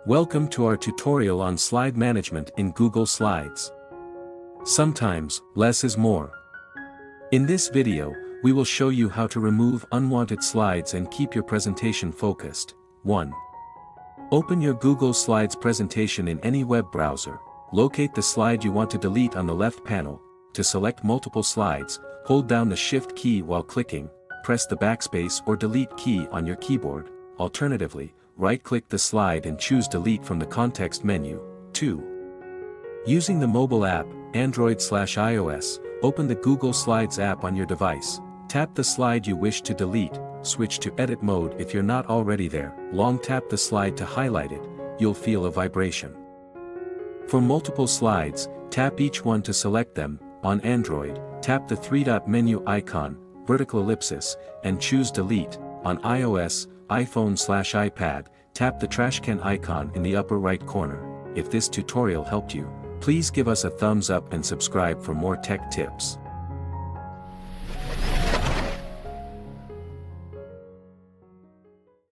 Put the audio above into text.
Welcome to our tutorial on slide management in Google Slides. Sometimes, less is more. In this video, we will show you how to remove unwanted slides and keep your presentation focused. 1. Open your Google Slides presentation in any web browser. Locate the slide you want to delete on the left panel. To select multiple slides, hold down the Shift key while clicking, press the backspace or delete key on your keyboard. Alternatively, right-click the slide and choose Delete from the context menu. 2. Using the mobile app, Android/iOS, open the Google Slides app on your device. Tap the slide you wish to delete, switch to edit mode if you're not already there. Long tap the slide to highlight it, you'll feel a vibration. For multiple slides, tap each one to select them. On Android, tap the three-dot menu icon, vertical ellipsis, and choose Delete. On iOS, iPhone/iPad, tap the trashcan icon in the upper right corner. If this tutorial helped you, please give us a thumbs up and subscribe for more tech tips.